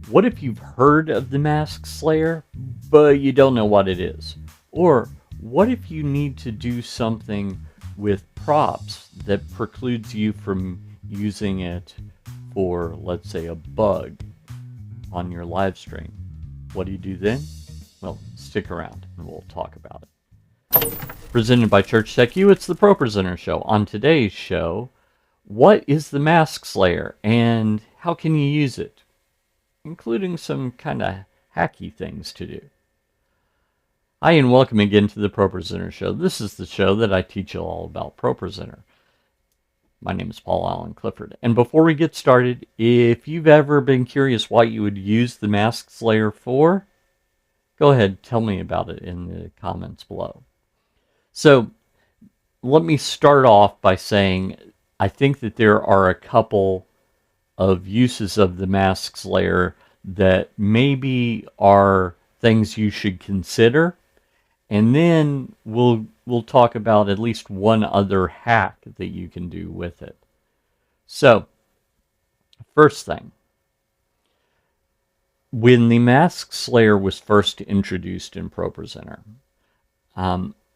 What if you've heard of the Mask Slayer, but you don't know what it is? Or what if you need to do something with props that precludes you from using it for, let's say, a bug on your live stream? What do you do then? Well, stick around and we'll talk about it. Presented by Church Tech U, it's the ProPresenter Show. On today's show, what is the Mask Slayer and how can you use it? Including some kind of hacky things to do. Hi, and welcome again to the ProPresenter Show. This is the show that I teach you all about ProPresenter. My name is Paul Allen Clifford. And before we get started, if you've ever been curious what you would use the Mask Slayer for, go ahead, tell me about it in the comments below. So, let me start off by saying I think that there are a couple of uses of the Mask Slayer that maybe are things you should consider, and then we'll talk about at least one other hack that you can do with it. So, first thing, when the Mask Slayer was first introduced in ProPresenter,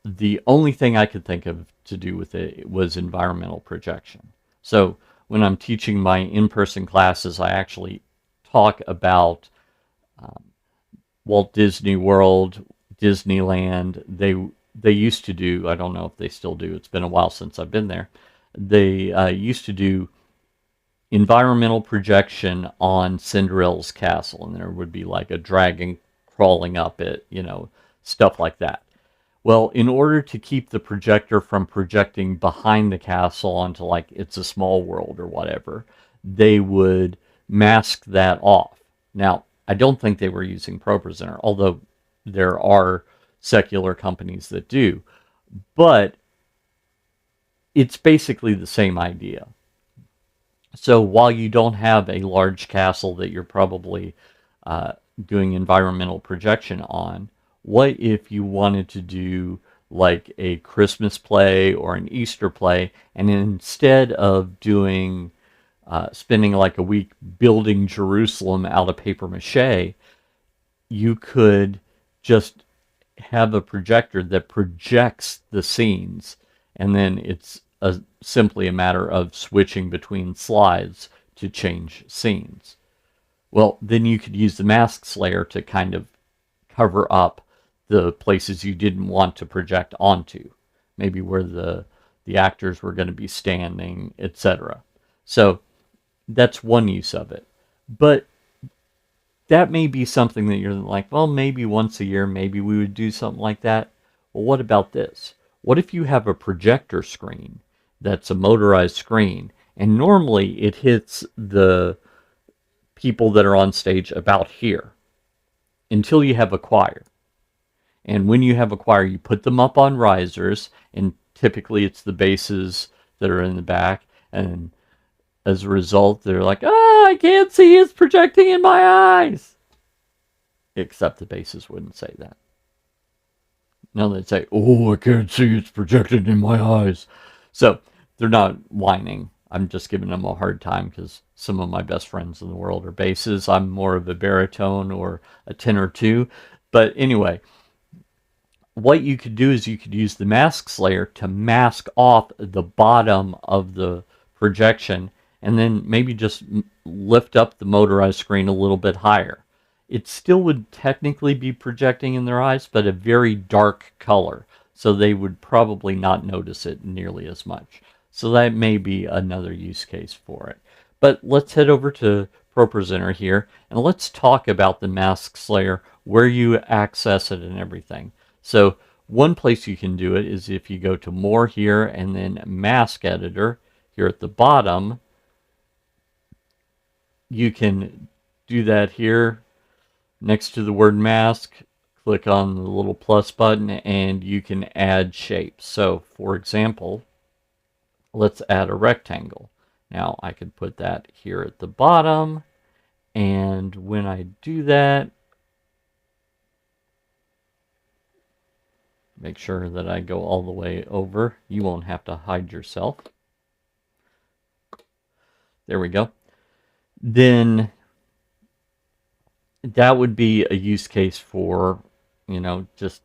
the only thing I could think of to do with it was environmental projection. So when I'm teaching my in-person classes, I actually talk about Walt Disney World, Disneyland. They used to do, I don't know if they still do, it's been a while since I've been there. They used to do environmental projection on Cinderella's castle, and there would be like a dragon crawling up it, stuff like that. Well, in order to keep the projector from projecting behind the castle onto like It's a Small World or whatever, they would mask that off. Now, I don't think they were using ProPresenter, although there are secular companies that do. But it's basically the same idea. So while you don't have a large castle that you're probably doing environmental projection on, what if you wanted to do like a Christmas play or an Easter play, and instead of doing spending like a week building Jerusalem out of paper mache, you could just have a projector that projects the scenes, and then it's simply a matter of switching between slides to change scenes. Well, then you could use the Mask Slayer to kind of cover up the places you didn't want to project onto, maybe where the actors were going to be standing, etc. So that's one use of it. But that may be something that you're like, well, maybe once a year, maybe we would do something like that. Well, what about this? What if you have a projector screen that's a motorized screen, and normally it hits the people that are on stage about here until you have a choir. And when you have a choir, you put them up on risers, and typically it's the basses that are in the back. And as a result, they're like, I can't see, it's projecting in my eyes. Except the basses wouldn't say that. No, they'd say, I can't see, it's projected in my eyes. So they're not whining. I'm just giving them a hard time because some of my best friends in the world are basses. I'm more of a baritone or a tenor too. But anyway, what you could do is you could use the Mask Slayer to mask off the bottom of the projection, and then maybe just lift up the motorized screen a little bit higher. It still would technically be projecting in their eyes, but a very dark color, so they would probably not notice it nearly as much. So that may be another use case for it. But let's head over to ProPresenter here, and let's talk about the Mask Slayer, where you access it and everything. So one place you can do it is if you go to More here and then Mask Editor here at the bottom. You can do that here next to the word mask. Click on the little plus button and you can add shapes. So for example, let's add a rectangle. Now I could put that here at the bottom, and when I do that, make sure that I go all the way over. You won't have to hide yourself. There we go. Then that would be a use case for, just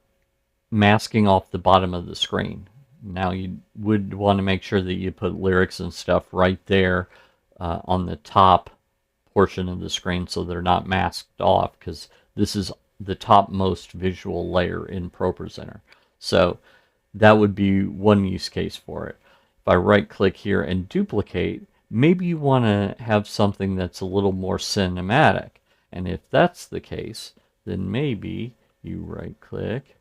masking off the bottom of the screen. Now you would want to make sure that you put lyrics and stuff right there on the top portion of the screen so they're not masked off, because this is the topmost visual layer in ProPresenter. So that would be one use case for it. If I right click here and duplicate, maybe you want to have something that's a little more cinematic. And if that's the case, then maybe you right click,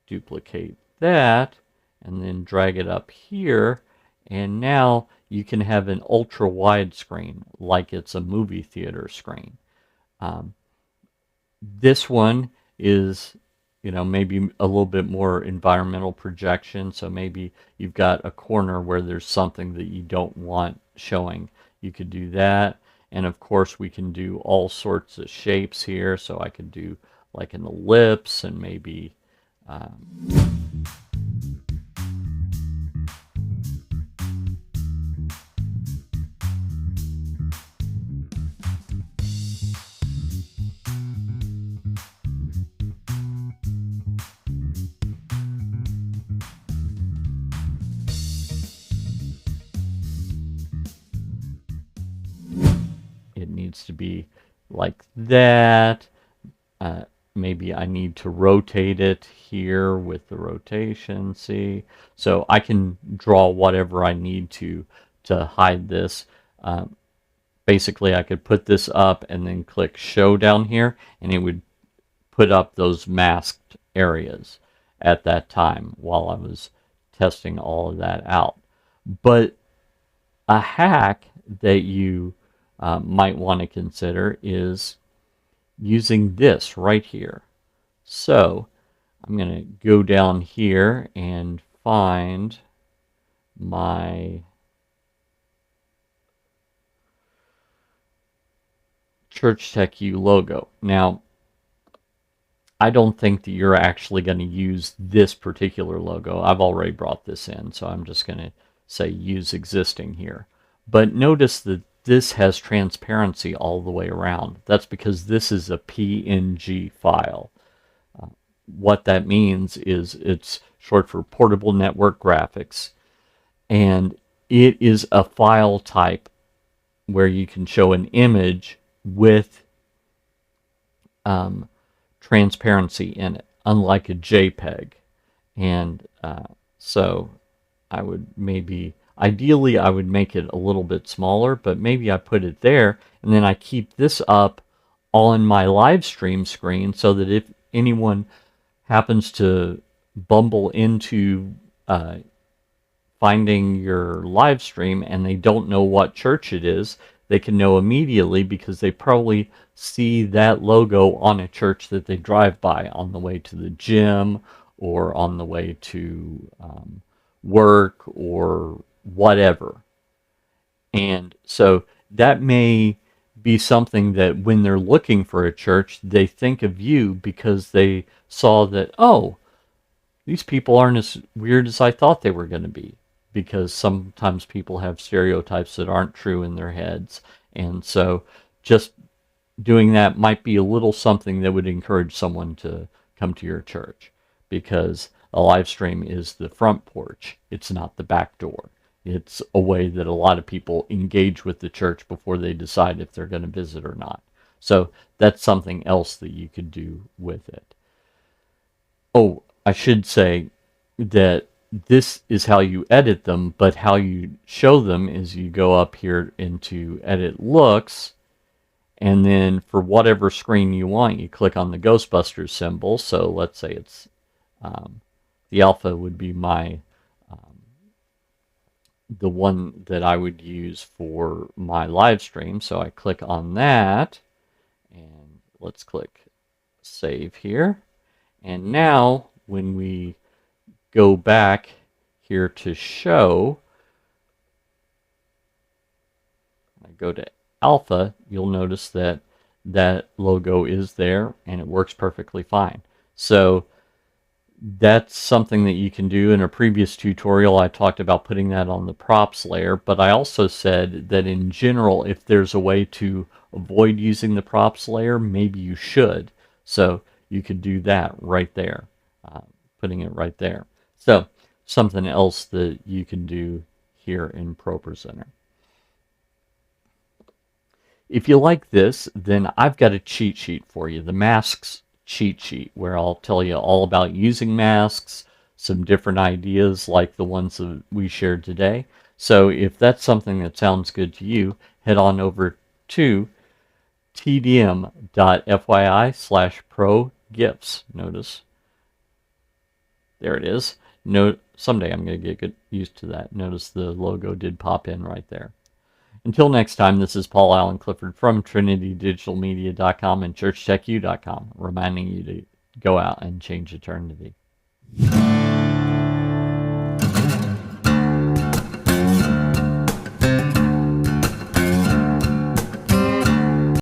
duplicate that, and then drag it up here, and now you can have an ultra wide screen like it's a movie theater screen. This one is, maybe a little bit more environmental projection, so maybe you've got a corner where there's something that you don't want showing. You could do that, and of course we can do all sorts of shapes here, so I could do like an ellipse and maybe it needs to be like that. Maybe I need to rotate it here with the rotation, see? So I can draw whatever I need to hide this. Basically, I could put this up and then click show down here, and it would put up those masked areas at that time while I was testing all of that out. But a hack that you might want to consider is using this right here. So I'm going to go down here and find my Church Tech U logo. Now, I don't think that you're actually going to use this particular logo. I've already brought this in, so I'm just going to say use existing here. But notice that this has transparency all the way around. That's because this is a PNG file. What that means is it's short for Portable Network Graphics, and it is a file type where you can show an image with transparency in it, unlike a JPEG. And so I would ideally I would make it a little bit smaller, but maybe I put it there, and then I keep this up on my live stream screen so that if anyone happens to bumble into finding your live stream and they don't know what church it is, they can know immediately because they probably see that logo on a church that they drive by on the way to the gym or on the way to work or whatever. And so that may be something that when they're looking for a church, they think of you because they saw that, oh, these people aren't as weird as I thought they were going to be. Because sometimes people have stereotypes that aren't true in their heads. And so just doing that might be a little something that would encourage someone to come to your church. Because a live stream is the front porch. It's not the back door. It's a way that a lot of people engage with the church before they decide if they're going to visit or not. So that's something else that you could do with it. Oh, I should say that this is how you edit them, but how you show them is you go up here into Edit Looks, and then for whatever screen you want, you click on the Ghostbusters symbol. So let's say it's the alpha would be my the one that I would use for my live stream. So I click on that, and let's click Save here. And now when we go back here to show, I go to alpha, you'll notice that that logo is there and it works perfectly fine. So that's something that you can do. In a previous tutorial I talked about putting that on the props layer, but I also said that in general, if there's a way to avoid using the props layer, maybe you should. So you could do that right there, putting it right there. So something else that you can do here in ProPresenter. If you like this, then I've got a cheat sheet for you, the masks cheat sheet, where I'll tell you all about using masks, some different ideas like the ones that we shared today. So if that's something that sounds good to you, head on over to TDM.fyi/progifts. Notice, there it is. Someday I'm going to get used to that. Notice the logo did pop in right there. Until next time, this is Paul Allen Clifford from TrinityDigitalMedia.com and ChurchTechU.com, reminding you to go out and change eternity.